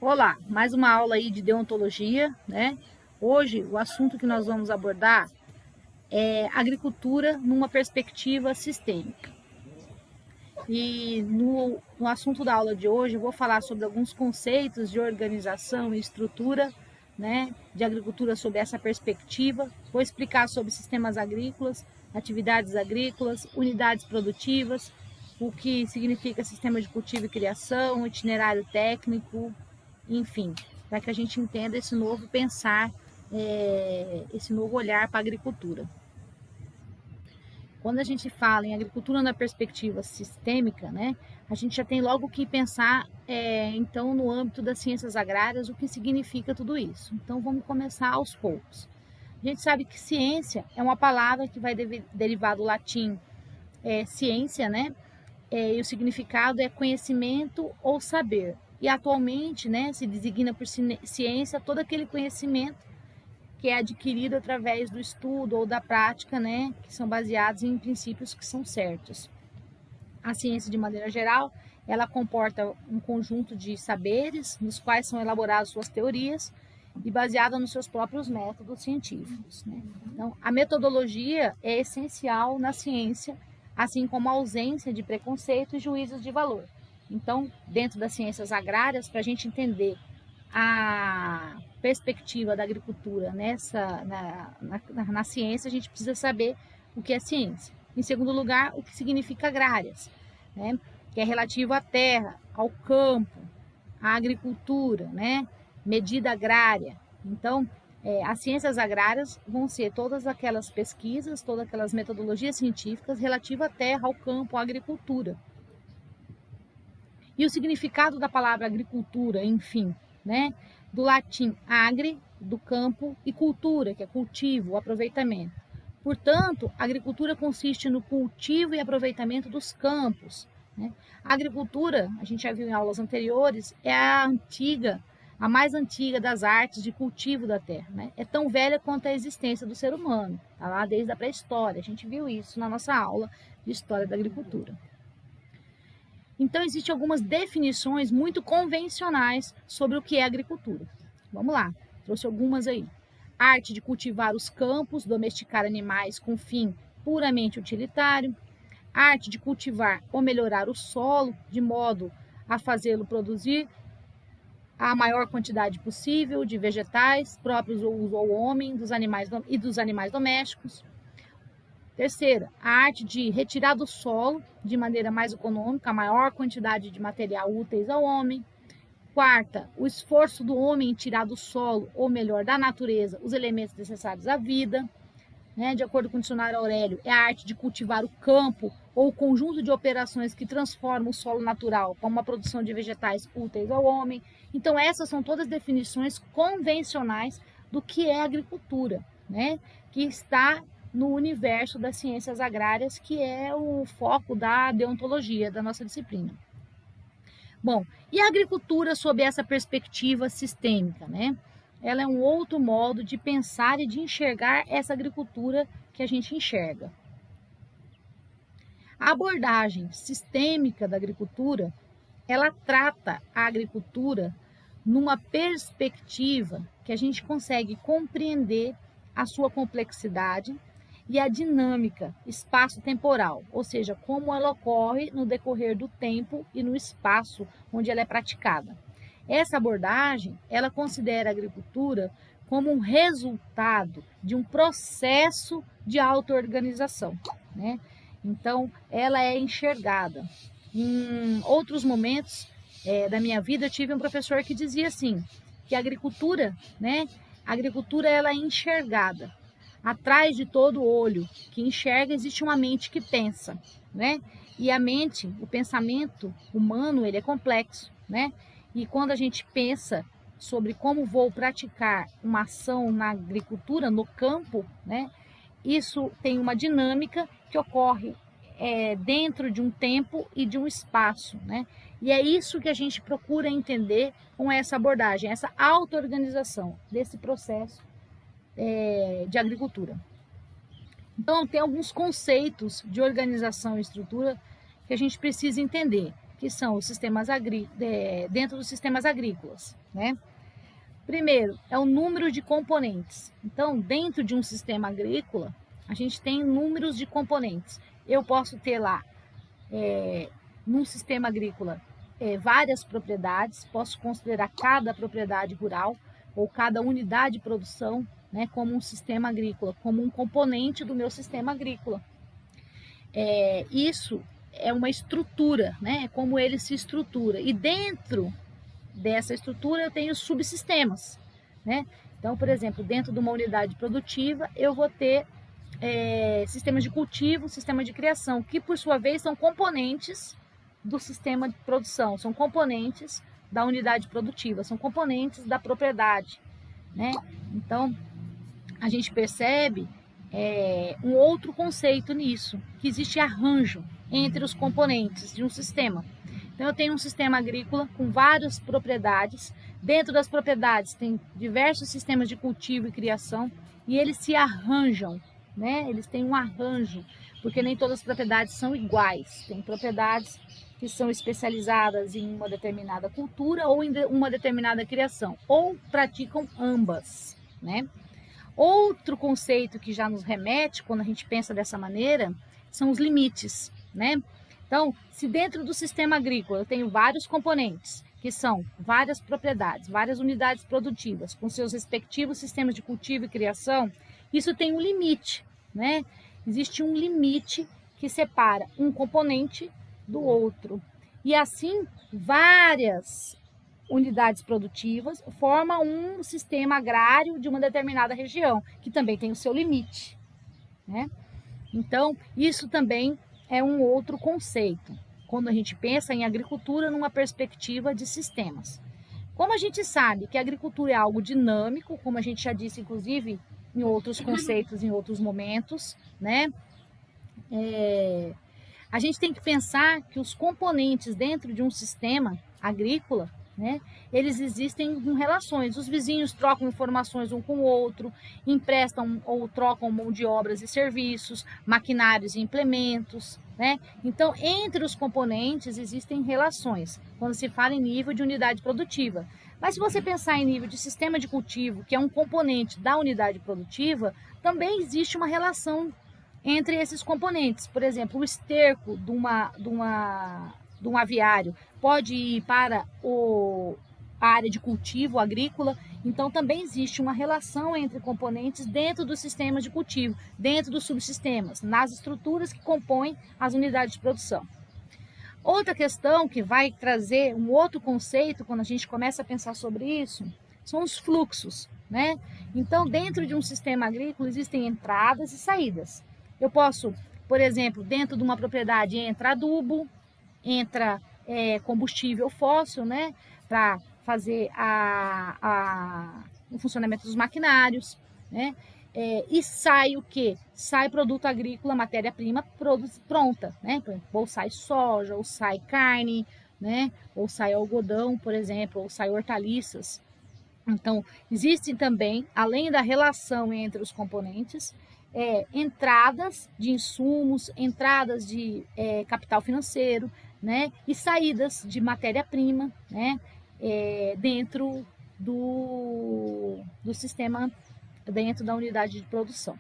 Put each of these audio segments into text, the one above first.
Olá, mais uma aula aí de deontologia, né? Hoje o assunto que nós vamos abordar é agricultura numa perspectiva sistêmica. E no assunto da aula de hoje eu vou falar sobre alguns conceitos de organização e estrutura, né, de agricultura sob essa perspectiva. Vou explicar sobre sistemas agrícolas, atividades agrícolas, unidades produtivas, o que significa sistema de cultivo e criação, itinerário técnico, enfim, para que a gente entenda esse novo pensar, esse novo olhar para a agricultura. Quando a gente fala em agricultura na perspectiva sistêmica, né, a gente já tem logo que pensar, então, no âmbito das ciências agrárias, o que significa tudo isso. Então, vamos começar aos poucos. A gente sabe que ciência é uma palavra que vai derivar do latim ciência, né? E o significado é conhecimento ou saber. E atualmente, né, se designa por ciência todo aquele conhecimento que é adquirido através do estudo ou da prática, né, que são baseados em princípios que são certos. A ciência, de maneira geral, ela comporta um conjunto de saberes nos quais são elaboradas suas teorias e baseada nos seus próprios métodos científicos, né? Então, a metodologia é essencial na ciência, assim como a ausência de preconceito e juízos de valor. Então, dentro das ciências agrárias, para a gente entender a perspectiva da agricultura na ciência, a gente precisa saber o que é ciência. Em segundo lugar, o que significa agrárias, né? Que é relativo à terra, ao campo, à agricultura, né? Medida agrária. Então, as ciências agrárias vão ser todas aquelas pesquisas, todas aquelas metodologias científicas relativas à terra, ao campo, à agricultura. E o significado da palavra agricultura, enfim, né? Do latim agri, do campo, e cultura, que é cultivo, aproveitamento. Portanto, a agricultura consiste no cultivo e aproveitamento dos campos, né? A agricultura, a gente já viu em aulas anteriores, é a mais antiga das artes de cultivo da terra, né? É tão velha quanto a existência do ser humano, tá lá desde a pré-história. A gente viu isso na nossa aula de história da agricultura. Então, existem algumas definições muito convencionais sobre o que é agricultura. Vamos lá, trouxe algumas aí. Arte de cultivar os campos, domesticar animais com fim puramente utilitário. Arte de cultivar ou melhorar o solo, de modo a fazê-lo produzir a maior quantidade possível de vegetais próprios ao uso ao homem e dos animais domésticos. Terceira, a arte de retirar do solo, de maneira mais econômica, a maior quantidade de material úteis ao homem. Quarta, o esforço do homem em tirar do solo, ou melhor, da natureza, os elementos necessários à vida. Né? De acordo com o dicionário Aurélio, é a arte de cultivar o campo ou o conjunto de operações que transformam o solo natural para uma produção de vegetais úteis ao homem. Então, essas são todas definições convencionais do que é agricultura, né? Que está no universo das ciências agrárias, que é o foco da deontologia, da nossa disciplina. Bom, e a agricultura sob essa perspectiva sistêmica, né? Ela é um outro modo de pensar e de enxergar essa agricultura que a gente enxerga. A abordagem sistêmica da agricultura, ela trata a agricultura numa perspectiva que a gente consegue compreender a sua complexidade e a dinâmica espaço-temporal, ou seja, como ela ocorre no decorrer do tempo e no espaço onde ela é praticada. Essa abordagem, ela considera a agricultura como um resultado de um processo de auto-organização, né? Então, ela é enxergada. Em outros momentos da minha vida, eu tive um professor que dizia assim, que a agricultura, né? A agricultura, ela é enxergada. Atrás de todo olho que enxerga, existe uma mente que pensa, né? E a mente, o pensamento humano, ele é complexo, né? E quando a gente pensa sobre como vou praticar uma ação na agricultura, no campo, né? Isso tem uma dinâmica que ocorre dentro de um tempo e de um espaço, né? E é isso que a gente procura entender com essa abordagem, essa auto-organização desse processo de agricultura. Então, tem alguns conceitos de organização e estrutura que a gente precisa entender. que são os sistemas dentro dos sistemas agrícolas, né? Primeiro, é o número de componentes. Então, dentro de um sistema agrícola, a gente tem números de componentes. Eu posso ter lá, num sistema agrícola, várias propriedades, posso considerar cada propriedade rural ou cada unidade de produção, né, como um sistema agrícola, como um componente do meu sistema agrícola. Isso é uma estrutura, né, é como ele se estrutura. E dentro dessa estrutura eu tenho subsistemas, né? Então, por exemplo, dentro de uma unidade produtiva eu vou ter sistemas de cultivo, sistema de criação, que por sua vez são componentes do sistema de produção, são componentes da unidade produtiva, são componentes da propriedade, né? Então, a gente percebe um outro conceito nisso, que existe arranjo entre os componentes de um sistema. Então, eu tenho um sistema agrícola com várias propriedades. Dentro das propriedades tem diversos sistemas de cultivo e criação e eles se arranjam, né? Eles têm um arranjo, porque nem todas as propriedades são iguais. Tem propriedades que são especializadas em uma determinada cultura ou em uma determinada criação, ou praticam ambas, né? Outro conceito que já nos remete, quando a gente pensa dessa maneira, são os limites, né? Então, se dentro do sistema agrícola eu tenho vários componentes, que são várias propriedades, várias unidades produtivas, com seus respectivos sistemas de cultivo e criação, isso tem um limite, né? Existe um limite que separa um componente do outro. E assim, várias unidades produtivas formam um sistema agrário de uma determinada região, que também tem o seu limite, né? Então, isso também é um outro conceito, quando a gente pensa em agricultura numa perspectiva de sistemas. Como a gente sabe que a agricultura é algo dinâmico, como a gente já disse, inclusive, em outros conceitos, em outros momentos, né? A gente tem que pensar que os componentes dentro de um sistema agrícola, né, eles existem em relações. Os vizinhos trocam informações um com o outro, emprestam ou trocam mão de obras e serviços, maquinários e implementos, né? Então, entre os componentes existem relações, quando se fala em nível de unidade produtiva. Mas se você pensar em nível de sistema de cultivo, que é um componente da unidade produtiva, também existe uma relação entre esses componentes. Por exemplo, o esterco de um aviário pode ir para a área de cultivo agrícola, então também existe uma relação entre componentes dentro dos sistemas de cultivo, dentro dos subsistemas, nas estruturas que compõem as unidades de produção. Outra questão que vai trazer um outro conceito quando a gente começa a pensar sobre isso são os fluxos, né? Então, dentro de um sistema agrícola existem entradas e saídas. Eu posso, por exemplo, dentro de uma propriedade entra adubo, entra combustível fóssil, né, para fazer o funcionamento dos maquinários, né, e sai o quê? Sai produto agrícola, matéria-prima pronta, né, ou sai soja, ou sai carne, né, ou sai algodão, por exemplo, ou sai hortaliças. Então, existem também, além da relação entre os componentes, entradas de insumos, entradas de capital financeiro, né, e saídas de matéria-prima, né, dentro do sistema, dentro da unidade de produção.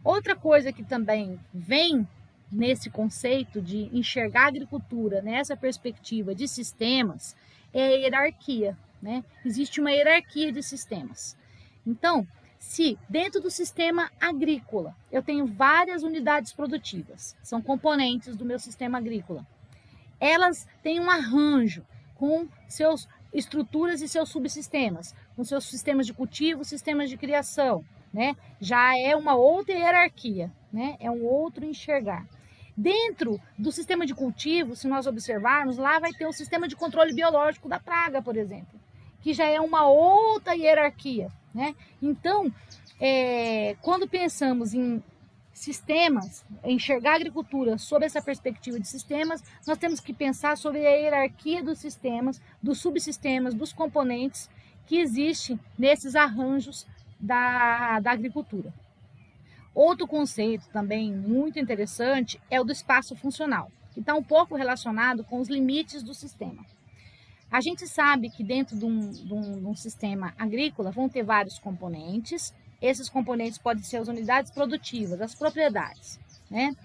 Outra coisa que também vem nesse conceito de enxergar a agricultura nessa perspectiva de sistemas é a hierarquia, né? Existe uma hierarquia de sistemas. Então, se dentro do sistema agrícola eu tenho várias unidades produtivas, são componentes do meu sistema agrícola, elas têm um arranjo com seus estruturas e seus subsistemas, com seus sistemas de cultivo, sistemas de criação, né? Já é uma outra hierarquia, né? É um outro enxergar. Dentro do sistema de cultivo, se nós observarmos, lá vai ter o sistema de controle biológico da praga, por exemplo, que já é uma outra hierarquia, né? Então, quando pensamos em sistemas, enxergar a agricultura sob essa perspectiva de sistemas, nós temos que pensar sobre a hierarquia dos sistemas, dos subsistemas, dos componentes que existem nesses arranjos da agricultura. Outro conceito também muito interessante é o do espaço funcional. que está um pouco relacionado com os limites do sistema. A gente sabe que dentro de um sistema agrícola vão ter vários componentes. Esses componentes podem ser as unidades produtivas, as propriedades, né?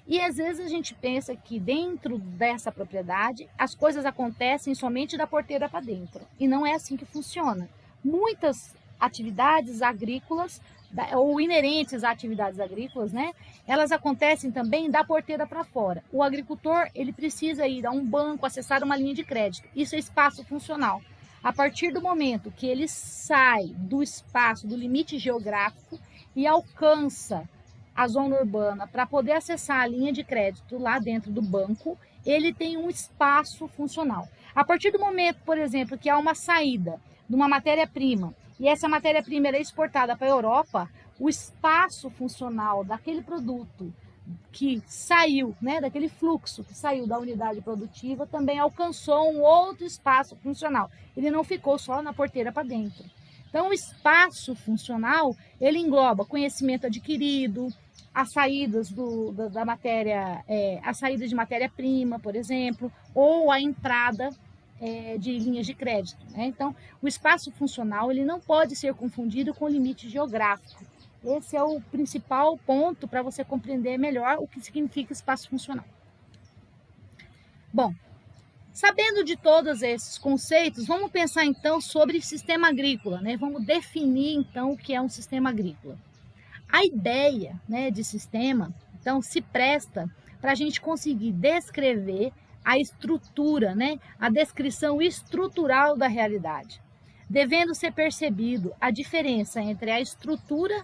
E às vezes a gente pensa que dentro dessa propriedade as coisas acontecem somente da porteira para dentro. E não é assim que funciona. Muitas atividades agrícolas, ou inerentes a atividades agrícolas, né? Elas acontecem também da porteira para fora. O agricultor, ele precisa ir a um banco, acessar uma linha de crédito. Isso é espaço funcional. A partir do momento que ele sai do espaço, do limite geográfico e alcança a zona urbana para poder acessar a linha de crédito lá dentro do banco, ele tem um espaço funcional. A partir do momento, por exemplo, que há uma saída de uma matéria-prima e essa matéria-prima é exportada para a Europa, o espaço funcional daquele produto que saiu, né, daquele fluxo que saiu da unidade produtiva, também alcançou um outro espaço funcional. Ele não ficou só na porteira para dentro. Então, o espaço funcional, ele engloba conhecimento adquirido, as saídas da matéria, a saída de matéria-prima, por exemplo, ou a entrada de linhas de crédito, né? Então, o espaço funcional, ele não pode ser confundido com o limite geográfico. Esse é o principal ponto para você compreender melhor o que significa espaço funcional. Bom, sabendo de todos esses conceitos, vamos pensar então sobre sistema agrícola, né? Vamos definir então o que é um sistema agrícola. A ideia, né, de sistema, então, se presta para a gente conseguir descrever a estrutura, né, a descrição estrutural da realidade, devendo ser percebido a diferença entre a estrutura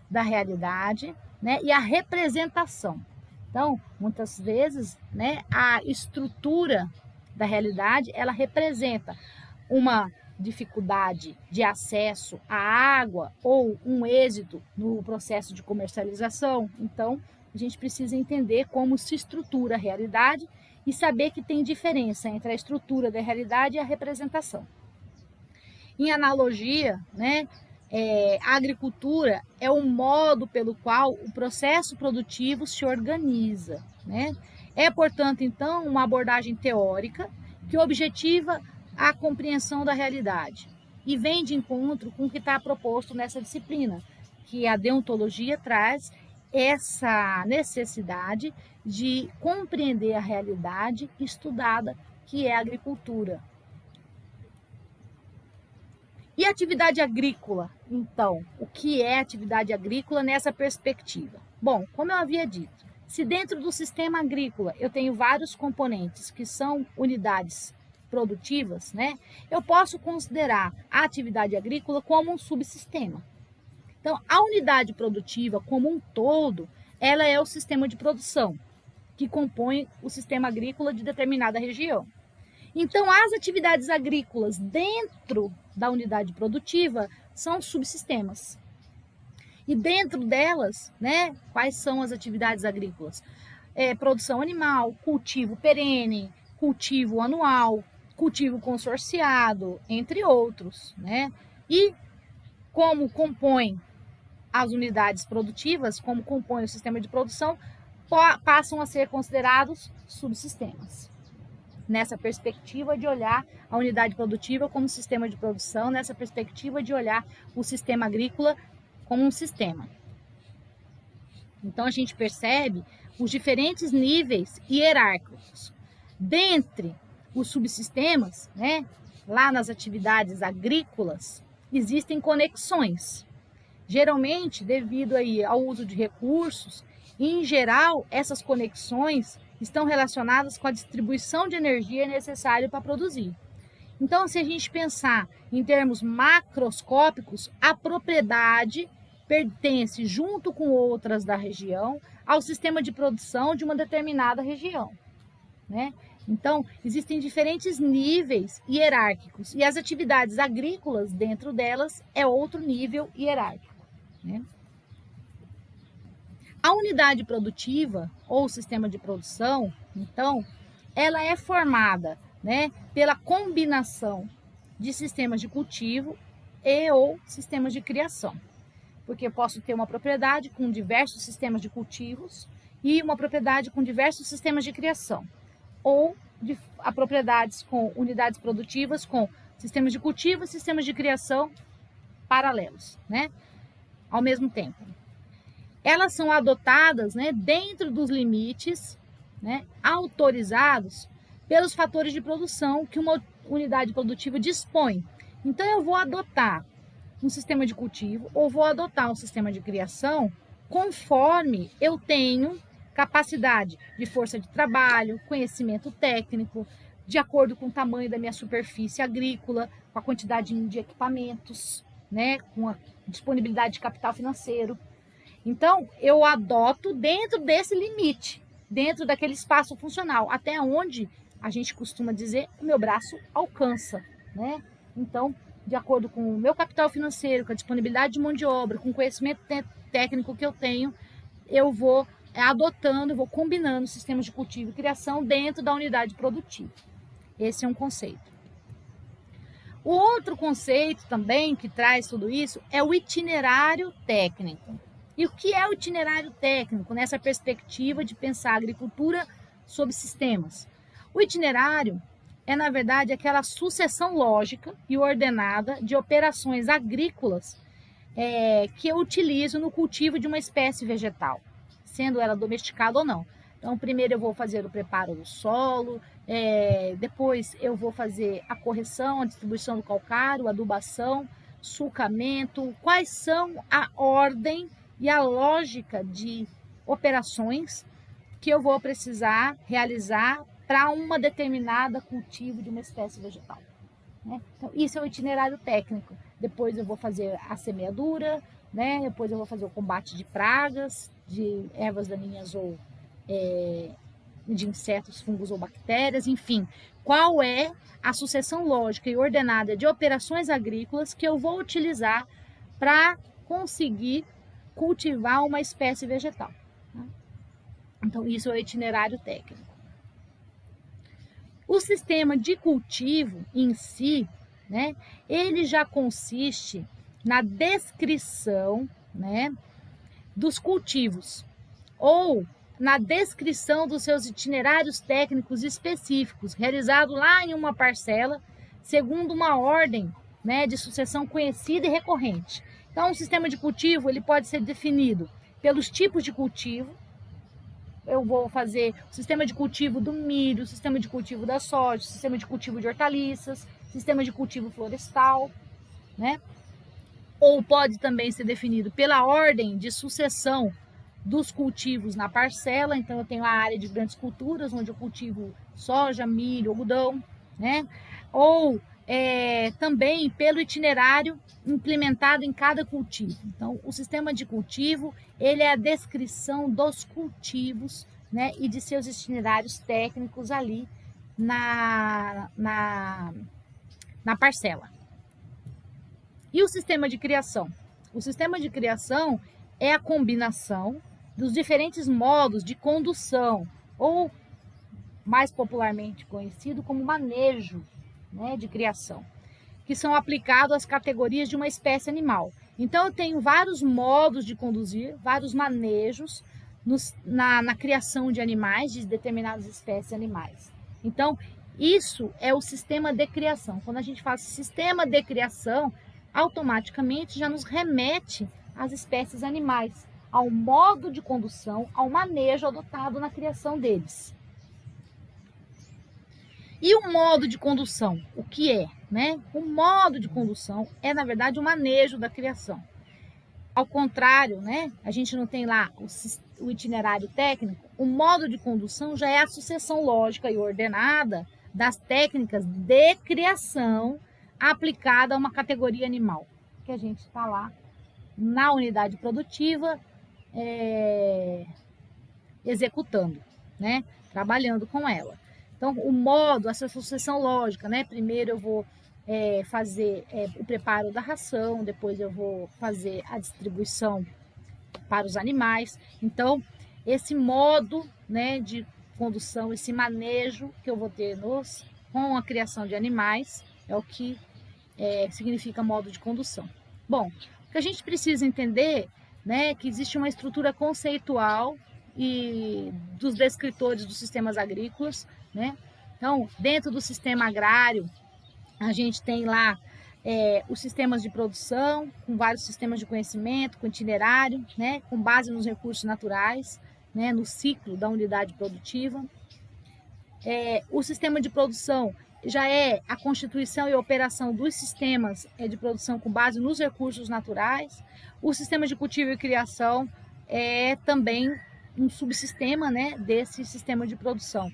da realidade, né, e a representação. Então, muitas vezes, né, a estrutura da realidade, ela representa uma dificuldade de acesso à água ou um êxito no processo de comercialização. Então, a gente precisa entender como se estrutura a realidade e saber que tem diferença entre a estrutura da realidade e a representação. Em analogia, né, a agricultura é o modo pelo qual o processo produtivo se organiza, né? É, portanto, então, uma abordagem teórica que objetiva a compreensão da realidade e vem de encontro com o que está proposto nessa disciplina, que a deontologia traz essa necessidade de compreender a realidade estudada, que é a agricultura. E a atividade agrícola, então, o que é atividade agrícola nessa perspectiva? Bom, como eu havia dito, se dentro do sistema agrícola eu tenho vários componentes que são unidades produtivas, né? Eu posso considerar a atividade agrícola como um subsistema. Então, a unidade produtiva como um todo, ela é o sistema de produção que compõe o sistema agrícola de determinada região. Então, as atividades agrícolas dentro da unidade produtiva são subsistemas. E dentro delas, né, quais são as atividades agrícolas? Produção animal, cultivo perene, cultivo anual, cultivo consorciado, entre outros, né? E como compõem as unidades produtivas, como compõe o sistema de produção, passam a ser considerados subsistemas. Nessa perspectiva de olhar a unidade produtiva como sistema de produção, nessa perspectiva de olhar o sistema agrícola como um sistema. Então, a gente percebe os diferentes níveis hierárquicos. Dentre os subsistemas, né, lá nas atividades agrícolas, existem conexões. Geralmente, devido aí ao uso de recursos, e, em geral, essas conexões estão relacionadas com a distribuição de energia necessária para produzir. Então, se a gente pensar em termos macroscópicos, a propriedade pertence, junto com outras da região, ao sistema de produção de uma determinada região, né? Então, existem diferentes níveis hierárquicos e as atividades agrícolas, dentro delas, é outro nível hierárquico, né? A unidade produtiva ou sistema de produção, então, ela é formada, né, pela combinação de sistemas de cultivo e ou sistemas de criação. Porque eu posso ter uma propriedade com diversos sistemas de cultivos e uma propriedade com diversos sistemas de criação, ou a propriedades com unidades produtivas, com sistemas de cultivo e sistemas de criação paralelos, né, ao mesmo tempo. Elas são adotadas, né, dentro dos limites, né, autorizados pelos fatores de produção que uma unidade produtiva dispõe. Então, eu vou adotar um sistema de cultivo ou vou adotar um sistema de criação conforme eu tenho capacidade de força de trabalho, conhecimento técnico, de acordo com o tamanho da minha superfície agrícola, com a quantidade de equipamentos, né, com a disponibilidade de capital financeiro. Então, eu adoto dentro desse limite, dentro daquele espaço funcional, até onde a gente costuma dizer o meu braço alcança, né? Então, de acordo com o meu capital financeiro, com a disponibilidade de mão de obra, com o conhecimento técnico que eu tenho, eu vou adotando, vou combinando sistemas de cultivo e criação dentro da unidade produtiva. Esse é um conceito. O outro conceito também que traz tudo isso é o itinerário técnico. E o que é o itinerário técnico nessa perspectiva de pensar a agricultura sob sistemas? O itinerário é, na verdade, aquela sucessão lógica e ordenada de operações agrícolas que eu utilizo no cultivo de uma espécie vegetal, sendo ela domesticada ou não. Então, primeiro eu vou fazer o preparo do solo, depois eu vou fazer a correção, a distribuição do calcário, a adubação, sulcamento, quais são a ordem e a lógica de operações que eu vou precisar realizar para uma determinada cultivo de uma espécie vegetal, né? Então, isso é o itinerário técnico. Depois eu vou fazer a semeadura, né? Depois eu vou fazer o combate de pragas, de ervas daninhas ou de insetos, fungos ou bactérias, enfim. Qual é a sucessão lógica e ordenada de operações agrícolas que eu vou utilizar para conseguir cultivar uma espécie vegetal, né? Então, isso é o itinerário técnico. O sistema de cultivo em si, né, ele já consiste na descrição, né, dos cultivos ou na descrição dos seus itinerários técnicos específicos, realizado lá em uma parcela, segundo uma ordem, né, de sucessão conhecida e recorrente. Então, um sistema de cultivo ele pode ser definido pelos tipos de cultivo. Eu vou fazer o sistema de cultivo do milho, o sistema de cultivo da soja, o sistema de cultivo de hortaliças, sistema de cultivo florestal, né? Ou pode também ser definido pela ordem de sucessão dos cultivos na parcela. Então, eu tenho a área de grandes culturas, onde eu cultivo soja, milho, algodão, né? Ou também pelo itinerário implementado em cada cultivo. Então, o sistema de cultivo, ele é a descrição dos cultivos, né, e de seus itinerários técnicos ali na parcela. E o sistema de criação? O sistema de criação é a combinação dos diferentes modos de condução, ou mais popularmente conhecido como manejo, né, de criação, que são aplicados às categorias de uma espécie animal. Então, eu tenho vários modos de conduzir, vários manejos na criação de animais, de determinadas espécies animais. Então, isso é o sistema de criação. Quando a gente fala sistema de criação, automaticamente já nos remete às espécies animais, ao modo de condução, ao manejo adotado na criação deles. E o modo de condução, o que é, né? O modo de condução é, na verdade, o manejo da criação. Ao contrário, né? A gente não tem lá o itinerário técnico, o modo de condução já é a sucessão lógica e ordenada das técnicas de criação aplicada a uma categoria animal, que a gente está lá na unidade produtiva executando, né? Trabalhando com ela. Então, o modo, essa sucessão lógica, né? Primeiro eu vou fazer o preparo da ração, depois eu vou fazer a distribuição para os animais. Então, esse modo, né, de condução, esse manejo que eu vou ter com a criação de animais é o que significa modo de condução. Bom, o que a gente precisa entender, né, que existe uma estrutura conceitual e dos descritores dos sistemas agrícolas, né? Então, dentro do sistema agrário, a gente tem lá os sistemas de produção, com vários sistemas de conhecimento, com itinerário, né? Com base nos recursos naturais, né? No ciclo da unidade produtiva. O sistema de produção já é a constituição e operação dos sistemas de produção com base nos recursos naturais. O sistema de cultivo e criação é também um subsistema, né, desse sistema de produção.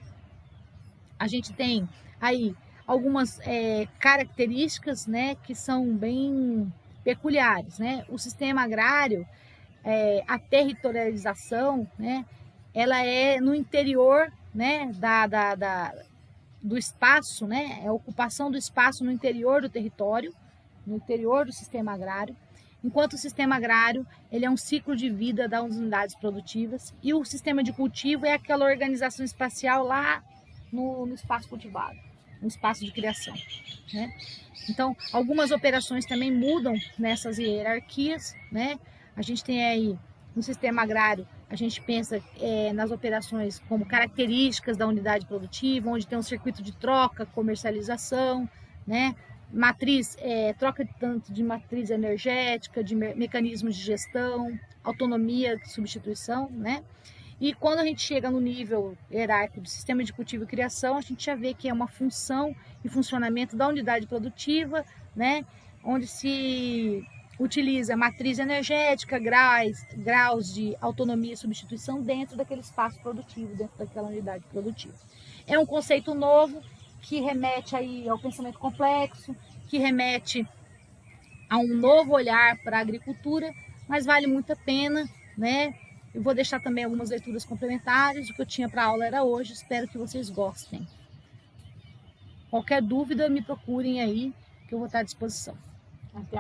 A gente tem aí algumas características, né, que são bem peculiares, né? O sistema agrário, a territorialização, né, ela é no interior, né, do espaço, né, é a ocupação do espaço no interior do território, no interior do sistema agrário, enquanto o sistema agrário ele é um ciclo de vida das unidades produtivas e o sistema de cultivo é aquela organização espacial lá no espaço cultivado, no espaço de criação, né? Então, algumas operações também mudam nessas hierarquias, né? A gente tem aí no sistema agrário, a gente pensa nas operações como características da unidade produtiva, onde tem um circuito de troca, comercialização, né? Matriz, troca tanto de matriz energética, de mecanismos de gestão, autonomia, substituição, né? E quando a gente chega no nível hierárquico do sistema de cultivo e criação, a gente já vê que é uma função e funcionamento da unidade produtiva, né? Onde se utiliza matriz energética, graus de autonomia e substituição dentro daquele espaço produtivo, dentro daquela unidade produtiva. É um conceito novo que remete aí ao pensamento complexo, que remete a um novo olhar para a agricultura, mas vale muito a pena, né? Eu vou deixar também algumas leituras complementares, o que eu tinha para a aula era hoje, espero que vocês gostem. Qualquer dúvida, me procurem aí, que eu vou estar à disposição. Até